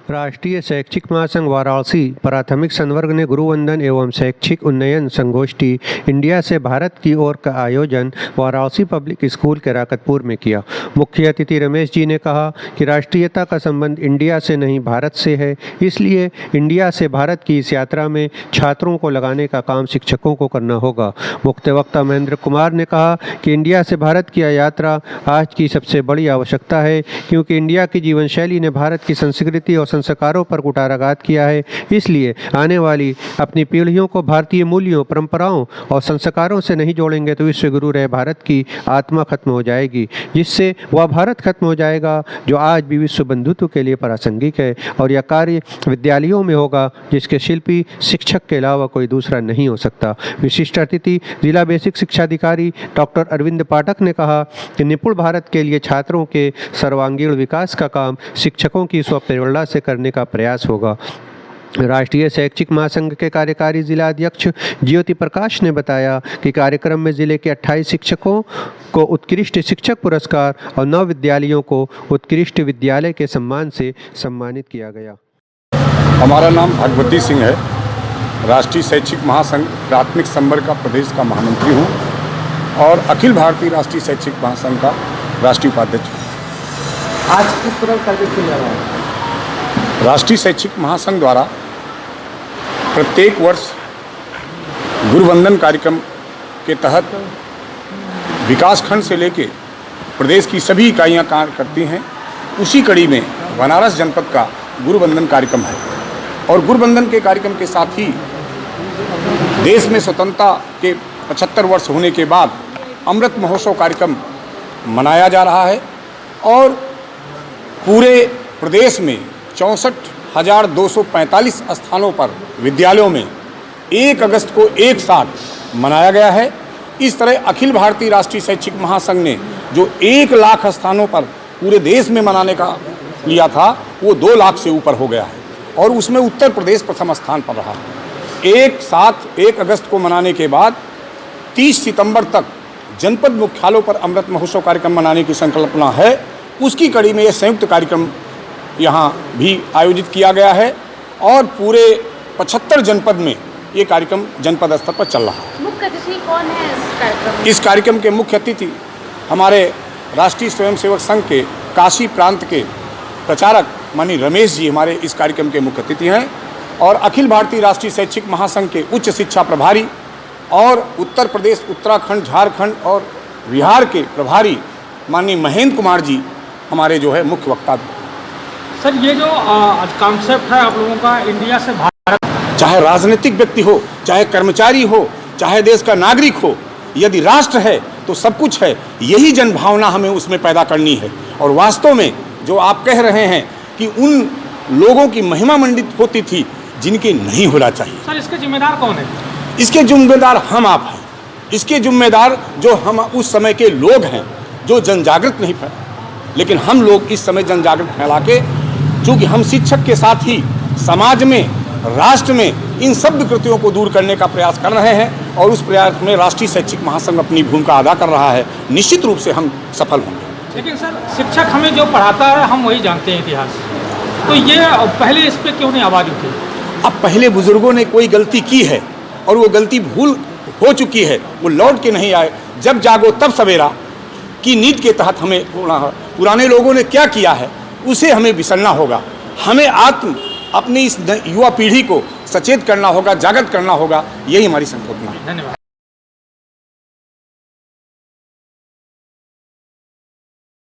राष्ट्रीय शैक्षिक महासंघ वाराणसी प्राथमिक संवर्ग ने गुरुवंदन एवं शैक्षिक उन्नयन संगोष्ठी इंडिया से भारत की ओर का आयोजन वाराणसी पब्लिक स्कूल केराकतपुर में किया। मुख्य अतिथि रमेश जी ने कहा कि राष्ट्रीयता का संबंध इंडिया से नहीं भारत से है, इसलिए इंडिया से भारत की इस यात्रा में छात्रों को लगाने का काम शिक्षकों को करना होगा। मुख्य वक्ता महेंद्र कुमार ने कहा कि इंडिया से भारत की यात्रा आज की सबसे बड़ी आवश्यकता है, क्योंकि इंडिया की जीवन शैली ने भारत की संस्कृति और संस्कारों पर कुठाराघात किया है। इसलिए आने वाली अपनी पीढ़ियों को भारतीय मूल्यों, परंपराओं और संस्कारों से नहीं जोड़ेंगे तो विश्व गुरु रहे भारत की आत्मा खत्म हो जाएगी, जिससे वह भारत खत्म हो जाएगा जो आज भी विश्व बंधुत्व के लिए प्रासंगिक है। और यह कार्य विद्यालयों में होगा, जिसके शिल्पी शिक्षक के अलावा कोई दूसरा नहीं हो सकता। विशिष्ट अतिथि जिला बेसिक शिक्षा अधिकारी डॉक्टर अरविंद पाठक ने कहा कि निपुण भारत के लिए छात्रों के सर्वांगीण विकास का काम शिक्षकों की स्वप्रेरणा से करने का प्रयास होगा। राष्ट्रीय शैक्षिक महासंघ के कार्यकारी जिला अध्यक्ष ज्योति प्रकाश ने बताया कि कार्यक्रम में जिले के 28 शिक्षकों को उत्कृष्ट शिक्षक पुरस्कार और 9 विद्यालयों को उत्कृष्ट विद्यालय के सम्मान से सम्मानित किया गया। हमारा नाम भगवती सिंह है। राष्ट्रीय शैक्षिक महासंघ प्राथमिक संवर्ग का प्रदेश का महामंत्री हूँ और अखिल भारतीय राष्ट्रीय शैक्षिक महासंघ का राष्ट्रीय उपाध्यक्ष हूँ। आज किस तरह कार्यक्रम किया जा रहा है? राष्ट्रीय शैक्षिक महासंघ द्वारा प्रत्येक वर्ष गुरुवंदन कार्यक्रम के तहत विकासखंड से लेके प्रदेश की सभी इकाइयाँ कार्य करती हैं। उसी कड़ी में बनारस जनपद का गुरुवंदन कार्यक्रम है और गुरुवंदन के कार्यक्रम के साथ ही देश में स्वतंत्रता के 75 वर्ष होने के बाद अमृत महोत्सव कार्यक्रम मनाया जा रहा है और पूरे प्रदेश में 64,245 स्थानों पर विद्यालयों में 1 अगस्त को एक साथ मनाया गया है। इस तरह अखिल भारतीय राष्ट्रीय शैक्षिक महासंघ ने जो 1 लाख स्थानों पर पूरे देश में मनाने का लिया था, वो 2 लाख से ऊपर हो गया है और उसमें उत्तर प्रदेश प्रथम स्थान पर रहा है। एक साथ 1 अगस्त को मनाने के बाद 30 सितंबर तक जनपद मुख्यालयों पर अमृत महोत्सव कार्यक्रम मनाने की संकल्पना है। उसकी कड़ी में यह संयुक्त कार्यक्रम यहाँ भी आयोजित किया गया है और पूरे 75 जनपद में ये कार्यक्रम जनपद स्तर पर चल रहा है। मुख्य अतिथि कौन है इस कार्यक्रम में? इस कार्यक्रम के मुख्य अतिथि हमारे राष्ट्रीय स्वयंसेवक संघ के काशी प्रांत के प्रचारक माननीय रमेश जी हमारे इस कार्यक्रम के मुख्य अतिथि हैं और अखिल भारतीय राष्ट्रीय शैक्षिक महासंघ के उच्च शिक्षा प्रभारी और उत्तर प्रदेश, उत्तराखंड, झारखंड और बिहार के प्रभारी माननीय महेंद्र कुमार जी हमारे जो है मुख्य वक्ता। सर, ये जो कॉन्सेप्ट है आप लोगों का इंडिया से भारत, चाहे राजनीतिक व्यक्ति हो, चाहे कर्मचारी हो, चाहे देश का नागरिक हो, यदि राष्ट्र है तो सब कुछ है। यही जनभावना हमें उसमें पैदा करनी है और वास्तव में जो आप कह रहे हैं कि उन लोगों की महिमा मंडित होती थी जिनकी नहीं होना चाहिए। सर, इसके जिम्मेदार कौन है? इसके जिम्मेदार हम आप हैं। इसके जिम्मेदार जो हम उस समय के लोग हैं जो जनजागृत नहीं फैला, लेकिन हम लोग इस समय जनजागृत फैला के, चूँकि हम शिक्षक के साथ ही समाज में, राष्ट्र में इन सब विकृतियों को दूर करने का प्रयास कर रहे हैं और उस प्रयास में राष्ट्रीय शैक्षिक महासंघ अपनी भूमिका अदा कर रहा है। निश्चित रूप से हम सफल होंगे। लेकिन सर, शिक्षक हमें जो पढ़ाता है हम वही जानते हैं इतिहास, तो ये पहले इस पर क्यों नहीं आवाज़ उठी? अब पहले बुजुर्गों ने कोई गलती की है और वो गलती भूल हो चुकी है, वो लौट के नहीं आए। जब जागो तब सवेरा की नीति के तहत हमें पुराने लोगों ने क्या किया है उसे हमें विसरना होगा। हमें अपनी इस युवा पीढ़ी को सचेत करना होगा, जागृत करना होगा। यही हमारी संकल्पना है। धन्यवाद।